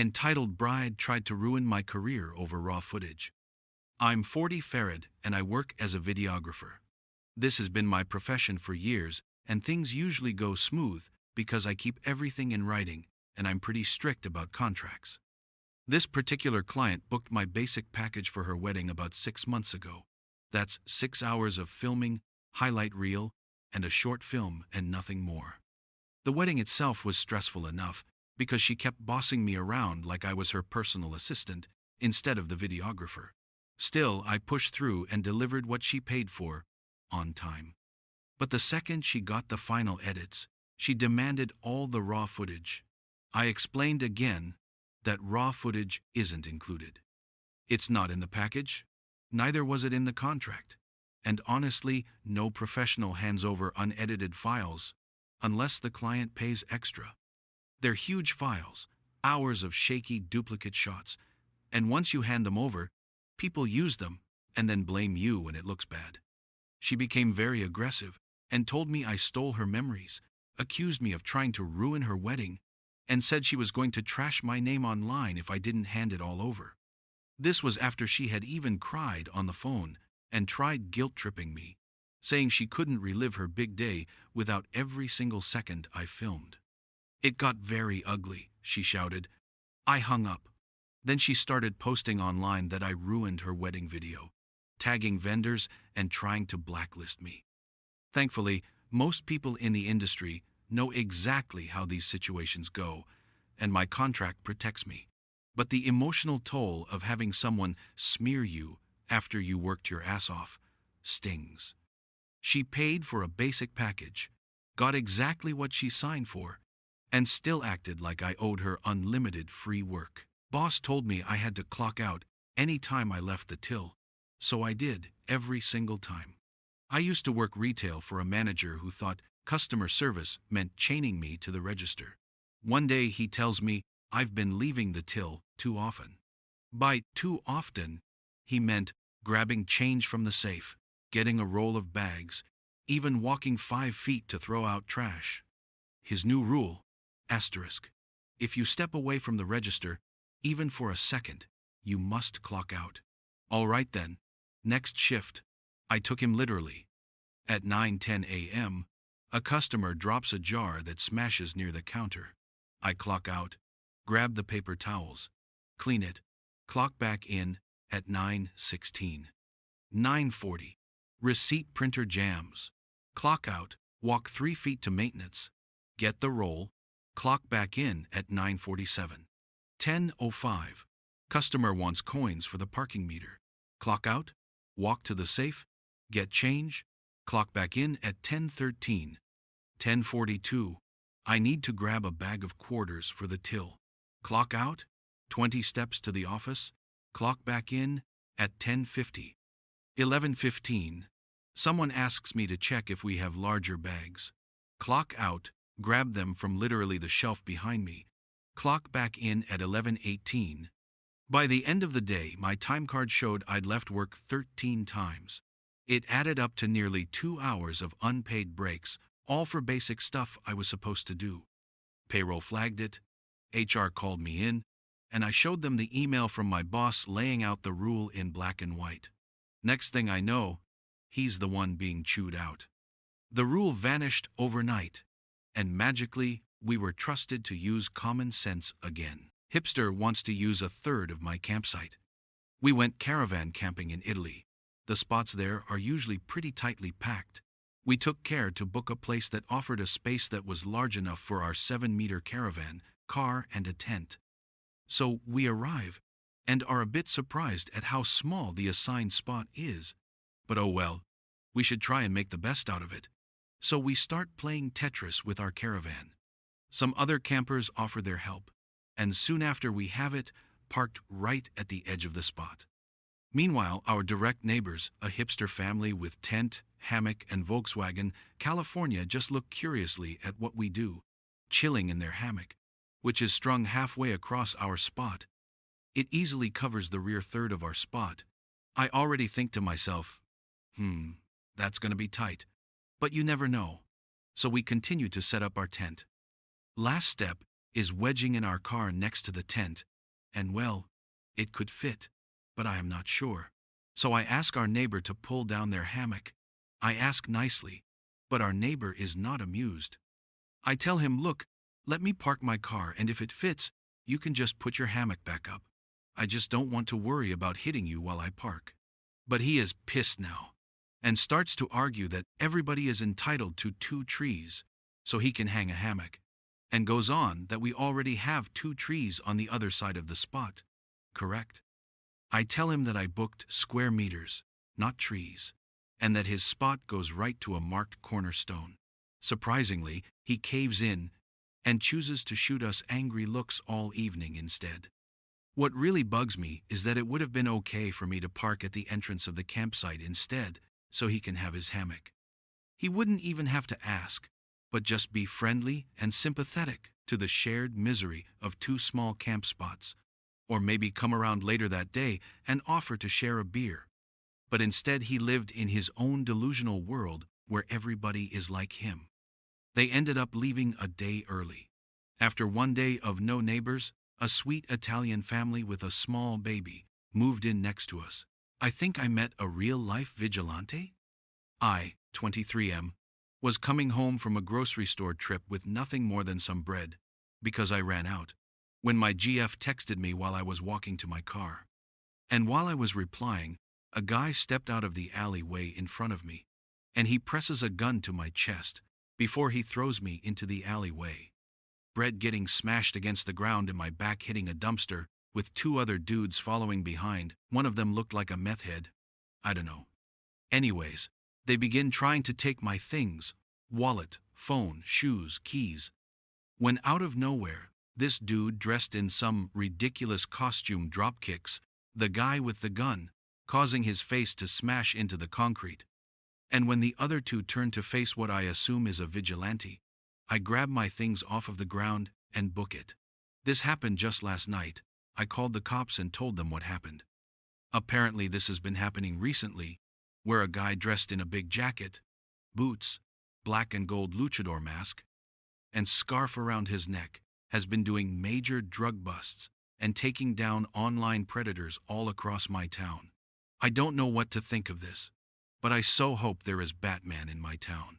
Entitled bride tried to ruin my career over raw footage. I'm 40 Farid and I work as a videographer. This has been my profession for years, and things usually go smooth because I keep everything in writing and I'm pretty strict about contracts. This particular client booked my basic package for her wedding about 6 months ago. That's 6 hours of filming, highlight reel, and a short film and nothing more. The wedding itself was stressful enough because she kept bossing me around like I was her personal assistant instead of the videographer. Still, I pushed through and delivered what she paid for, on time. But the second she got the final edits, she demanded all the raw footage. I explained again that raw footage isn't included. It's not in the package, neither was it in the contract. And honestly, no professional hands over unedited files unless the client pays extra. They're huge files, hours of shaky duplicate shots, and once you hand them over, people use them and then blame you when it looks bad. She became very aggressive and told me I stole her memories, accused me of trying to ruin her wedding, and said she was going to trash my name online if I didn't hand it all over. This was after she had even cried on the phone and tried guilt-tripping me, saying she couldn't relive her big day without every single second I filmed. It got very ugly, she shouted. I hung up. Then she started posting online that I ruined her wedding video, tagging vendors and trying to blacklist me. Thankfully, most people in the industry know exactly how these situations go, and my contract protects me. But the emotional toll of having someone smear you after you worked your ass off stings. She paid for a basic package, got exactly what she signed for, and still acted like I owed her unlimited free work. Boss told me I had to clock out any time I left the till, so I did every single time. I used to work retail for a manager who thought customer service meant chaining me to the register. One day he tells me I've been leaving the till too often. By too often, he meant grabbing change from the safe, getting a roll of bags, even walking 5 feet to throw out trash. His new rule, asterisk, if you step away from the register, even for a second, you must clock out. All right then, next shift. I took him literally. At 9:10 a.m., a customer drops a jar that smashes near the counter. I clock out, grab the paper towels, clean it, clock back in at 9:16. 9:40. Receipt printer jams. Clock out, walk 3 feet to maintenance, get the roll, clock back in at 9:47. 10:05. Customer wants coins for the parking meter. Clock out, walk to the safe, get change, clock back in at 10:13. 10:42. I need to grab a bag of quarters for the till. Clock out, 20 steps to the office, clock back in at 10:50. 11:15. Someone asks me to check if we have larger bags. Clock out, grab them from literally the shelf behind me, clock back in at 11:18. By the end of the day, my time card showed I'd left work 13 times. It added up to nearly 2 hours of unpaid breaks, all for basic stuff I was supposed to do. Payroll flagged it, HR called me in, and I showed them the email from my boss laying out the rule in black and white. Next thing I know, he's the one being chewed out. The rule vanished overnight, and magically, we were trusted to use common sense again. Hipster wants to use a third of my campsite. We went caravan camping in Italy. The spots there are usually pretty tightly packed. We took care to book a place that offered a space that was large enough for our 7-meter caravan, car, and a tent. So we arrive and are a bit surprised at how small the assigned spot is. But oh well, we should try and make the best out of it. So we start playing Tetris with our caravan. Some other campers offer their help, and soon after we have it parked right at the edge of the spot. Meanwhile, our direct neighbors, a hipster family with tent, hammock, and Volkswagen, California, just look curiously at what we do, chilling in their hammock, which is strung halfway across our spot. It easily covers the rear third of our spot. I already think to myself, that's going to be tight. But you never know. So we continue to set up our tent. Last step is wedging in our car next to the tent, and well, it could fit, but I am not sure. So I ask our neighbor to pull down their hammock. I ask nicely, but our neighbor is not amused. I tell him, look, let me park my car, and if it fits, you can just put your hammock back up. I just don't want to worry about hitting you while I park. But he is pissed now, and starts to argue that everybody is entitled to 2 trees, so he can hang a hammock, and goes on that we already have 2 trees on the other side of the spot. Correct? I tell him that I booked square meters, not trees, and that his spot goes right to a marked cornerstone. Surprisingly, he caves in and chooses to shoot us angry looks all evening instead. What really bugs me is that it would have been okay for me to park at the entrance of the campsite instead, so he can have his hammock. He wouldn't even have to ask, but just be friendly and sympathetic to the shared misery of 2 small camp spots, or maybe come around later that day and offer to share a beer. But instead he lived in his own delusional world where everybody is like him. They ended up leaving a day early. After 1 day of no neighbors, a sweet Italian family with a small baby moved in next to us. I think I met a real-life vigilante? I, 23M, was coming home from a grocery store trip with nothing more than some bread, because I ran out, when my GF texted me while I was walking to my car. And while I was replying, a guy stepped out of the alleyway in front of me, and he presses a gun to my chest before he throws me into the alleyway. Bread getting smashed against the ground and my back hitting a dumpster, with 2 other dudes following behind. One of them looked like a meth head. I don't know. Anyways, they begin trying to take my things: wallet, phone, shoes, keys. When out of nowhere, this dude dressed in some ridiculous costume dropkicks the guy with the gun, causing his face to smash into the concrete. And when the other 2 turn to face what I assume is a vigilante, I grab my things off of the ground and book it. This happened just last night. I called the cops and told them what happened. Apparently this has been happening recently, where a guy dressed in a big jacket, boots, black and gold luchador mask, and scarf around his neck has been doing major drug busts and taking down online predators all across my town. I don't know what to think of this, but I so hope there is Batman in my town.